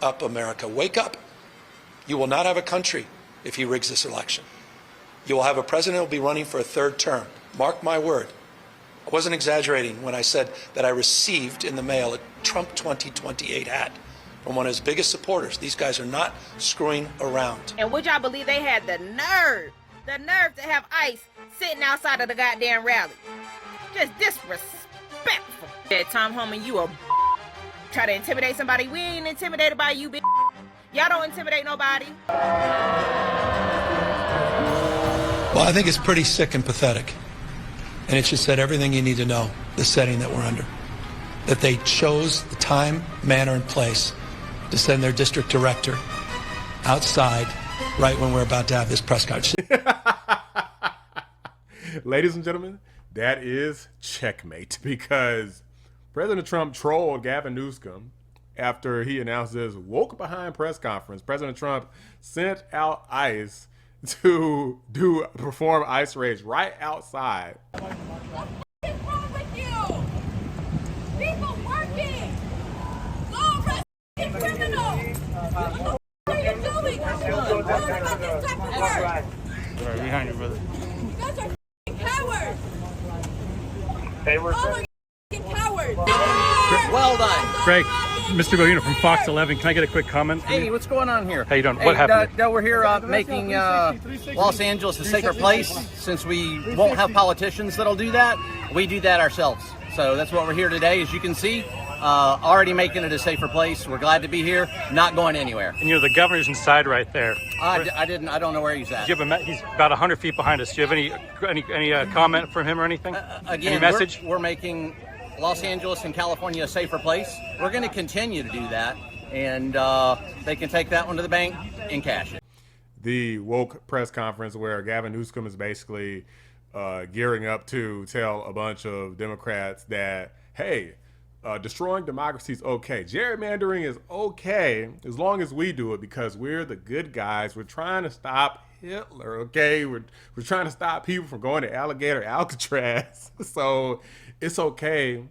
up, America. Wake up. You will not have a country if he rigs this election. You will have a president who will be running for a third term. Mark my word. I wasn't exaggerating when I said that I received in the mail a Trump 2028 hat from one of his biggest supporters. These guys are not screwing around. And would y'all believe they had the nerve to have ICE sitting outside of the goddamn rally? Just disrespectful. Yeah, Tom Homan, you a try to intimidate somebody. We ain't intimidated by you, bitch. Y'all don't intimidate nobody. Well, I think it's pretty sick and pathetic. And it just said everything you need to know, the setting that we're under. That they chose the time, manner, and place to send their district director outside right when we're about to have this press conference. Ladies and gentlemen, that is checkmate, because President Trump trolled Gavin Newsom after he announced this woke behind press conference. President Trump sent out ICE to perform ICE raids right outside. What is wrong with you? People working. Go arrest criminals. What the are you doing? About this type of work. Right behind you, brother. You guys are cowards. Hey, we're All are cowards. Well done. Greg, Mr. Bovino from Fox 11. Can I get a quick comment? Hey, what's going on here? How you doing? What happened? We're here making Los Angeles a safer place. Since we won't have politicians that'll do that, we do that ourselves. So that's what we're here today. As you can see, already making it a safer place. We're glad to be here, not going anywhere. And the governor's inside right there. I don't know where he's at. He's about 100 feet behind us. Do you have any comment from him or anything? Again, any message? We're making Los Angeles and California a safer place. We're going to continue to do that, and they can take that one to the bank and cash it. The woke press conference where Gavin Newsom is basically gearing up to tell a bunch of Democrats that, hey, destroying democracy is okay. Gerrymandering is okay as long as we do it, because we're the good guys. We're trying to stop Hitler, okay? We're trying to stop people from going to Alligator Alcatraz. So it's okay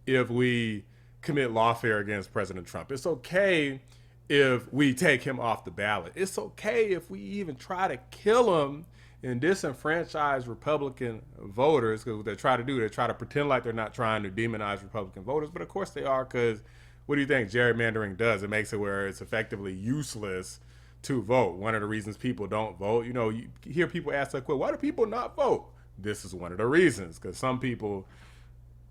if we commit lawfare against President Trump. It's okay if we take him off the ballot. It's okay if we even try to kill him and disenfranchise Republican voters, because what they try to do, they try to pretend like they're not trying to demonize Republican voters, but of course they are, because what do you think gerrymandering does? It makes it where it's effectively useless to vote. One of the reasons people don't vote, you hear people ask like, well, why do people not vote? This is one of the reasons, because some people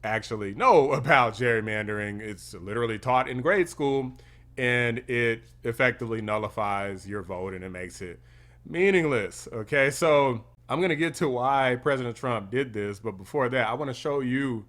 actually know about gerrymandering. It's literally taught in grade school, and it effectively nullifies your vote and it makes it meaningless. Okay, so I'm gonna get to why President Trump did this, but before that, I want to show you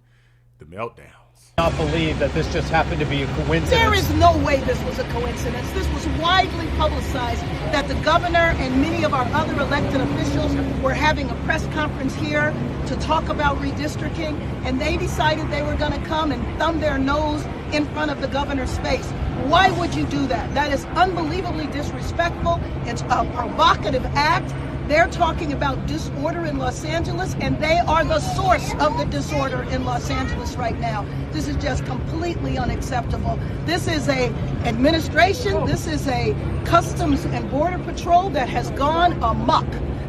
the meltdowns. I don't believe that this just happened to be a coincidence. There is no way this was a coincidence. This was widely publicized that the governor and many of our other elected officials were having a press conference here to talk about redistricting, and they decided they were going to come and thumb their nose in front of the governor's face. Why would you do that? That is unbelievably disrespectful. It's a provocative act. They're talking about disorder in Los Angeles, and they are the source of the disorder in Los Angeles right now. This is just completely unacceptable. This is a administration, this is a Customs and Border Patrol that has gone amok.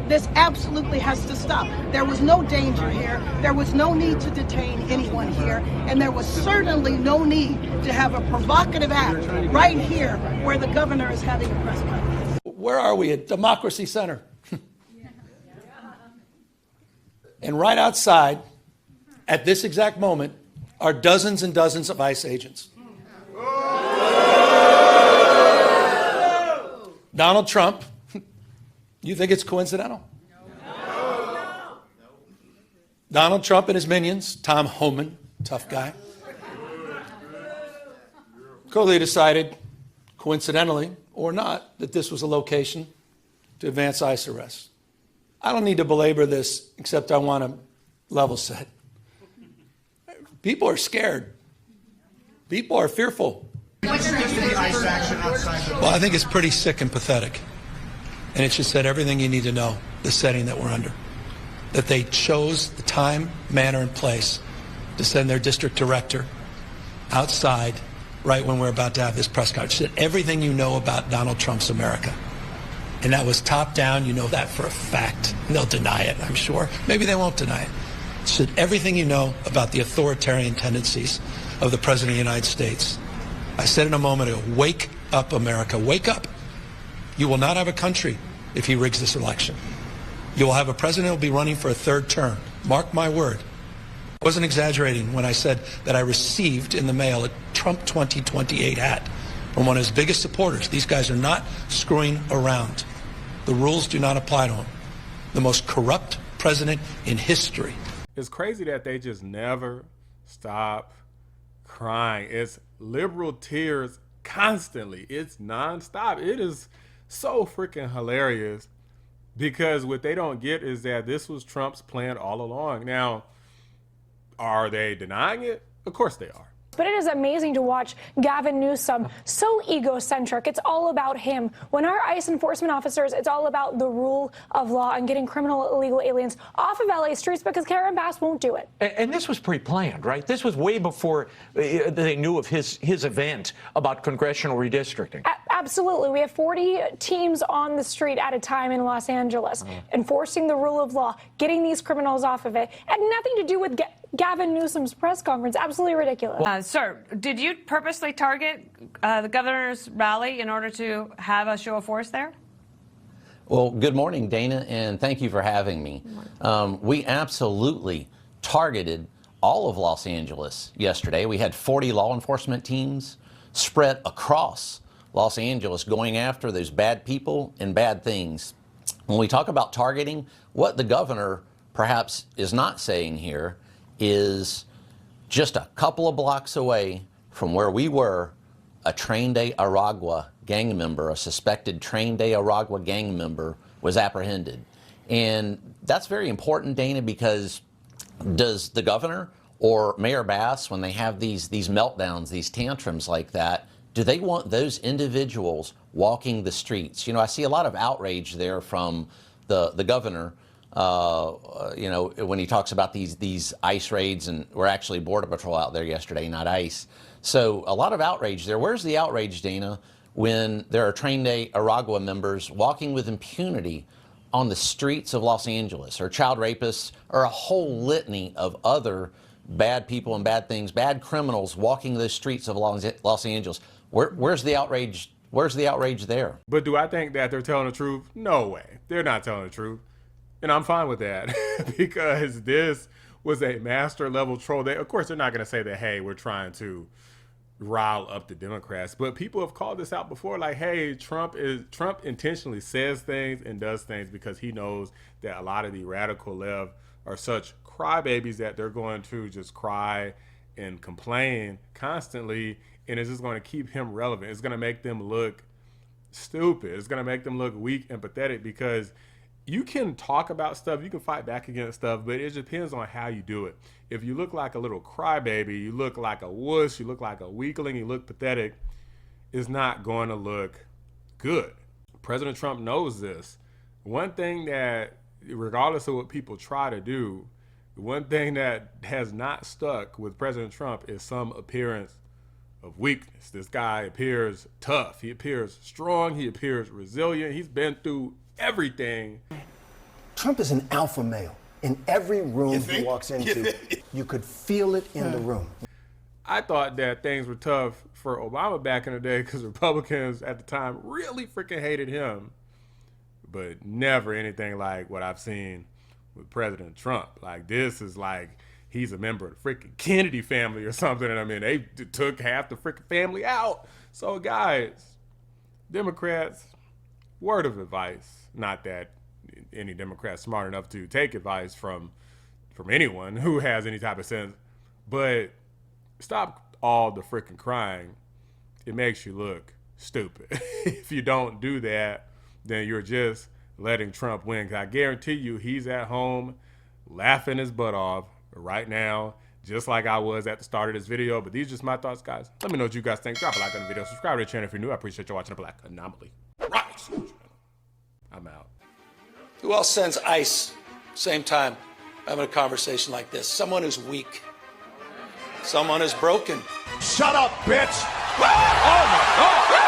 This absolutely has to stop. There was no danger here. There was no need to detain anyone here. And there was certainly no need to have a provocative act right here where the governor is having a press conference. Where are we? At Democracy Center. And right outside, at this exact moment, are dozens and dozens of ICE agents. Donald Trump, you think it's coincidental? No. Donald Trump and his minions, Tom Homan, tough guy, clearly decided, coincidentally or not, that this was a location to advance ICE arrests. I don't need to belabor this, except I want to level set. People are scared. People are fearful. Well, I think it's pretty sick and pathetic. And it just said everything you need to know, the setting that we're under. That they chose the time, manner, and place to send their district director outside right when we're about to have this press conference. Said everything you know about Donald Trump's America. And that was top down. You know that for a fact. They'll deny it, I'm sure. Maybe they won't deny it. Said everything you know about the authoritarian tendencies of the President of the United States. I said in a moment ago, wake up, America. Wake up. You will not have a country if he rigs this election. You will have a president who will be running for a third term. Mark my word. I wasn't exaggerating when I said that I received in the mail a Trump 2028 hat from one of his biggest supporters. These guys are not screwing around. The rules do not apply to him. The most corrupt president in history. It's crazy that they just never stop crying. It's liberal tears constantly. It's nonstop. It is so freaking hilarious because what they don't get is that this was Trump's plan all along. Now, are they denying it? Of course they are. But it is amazing to watch Gavin Newsom so egocentric. It's all about him. When our ICE enforcement officers, it's all about the rule of law and getting criminal illegal aliens off of LA streets because Karen Bass won't do it. And this was pre-planned, right? This was way before they knew of his event about congressional redistricting. Absolutely. We have 40 teams on the street at a time in Los Angeles, enforcing the rule of law, getting these criminals off of it. Had nothing to do with Gavin Newsom's press conference. Absolutely ridiculous. Sir, did you purposely target the governor's rally in order to have a show of force there? Well, good morning, Dana, and thank you for having me. We absolutely targeted all of Los Angeles yesterday. We had 40 law enforcement teams spread across Los Angeles going after those bad people and bad things. When we talk about targeting, what the governor perhaps is not saying here is just a couple of blocks away from where we were, a Train de Aragua gang member, a suspected Train de Aragua gang member was apprehended. And that's very important, Dana, because does the governor or Mayor Bass, when they have these meltdowns, these tantrums like that, do they want those individuals walking the streets? You know, I see a lot of outrage there from the governor, you know, when he talks about these ICE raids, and we're actually Border Patrol out there yesterday, not ICE. So a lot of outrage there. Where's the outrage, Dana, when there are Train de Aragua members walking with impunity on the streets of Los Angeles, or child rapists, or a whole litany of other bad people and bad things, bad criminals walking the streets of Los Angeles? Where's the outrage? Where's the outrage there? But do I think that they're telling the truth? No way. They're not telling the truth. And I'm fine with that because this was a master level troll. Of course, they're not going to say that, hey, we're trying to rile up the Democrats. But people have called this out before, like, hey, Trump intentionally says things and does things because he knows that a lot of the radical left are such crybabies that they're going to just cry and complain constantly. And it's just going to keep him relevant. It's going to make them look stupid. It's going to make them look weak and pathetic because you can talk about stuff, you can fight back against stuff, but it depends on how you do it. If you look like a little crybaby, you look like a wuss, you look like a weakling, you look pathetic, it's not going to look good. President Trump knows this. One thing that, regardless of what people try to do, one thing that has not stuck with President Trump is some appearance of weakness. This guy appears tough. He appears strong. He appears resilient. He's been through everything. Trump is an alpha male. In every room he walks into, you could feel it in the room. I thought that things were tough for Obama back in the day because Republicans at the time really freaking hated him, but never anything like what I've seen with President Trump. Like, this is like he's a member of the freaking Kennedy family or something. And I mean, they took half the freaking family out. So guys, Democrats, word of advice, not that any Democrat's smart enough to take advice from anyone who has any type of sense, but stop all the freaking crying. It makes you look stupid. If you don't do that, then you're just letting Trump win. 'Cause I guarantee you he's at home laughing his butt off right now, just like I was at the start of this video. But these are just my thoughts, guys. Let me know what you guys think. Drop a like on the video. Subscribe to the channel if you're new. I appreciate you watching The Black Anomaly. Right. I'm out. Who else sends ICE, same time, having a conversation like this? Someone who's weak. Someone who's broken. Shut up, bitch! Oh, my God.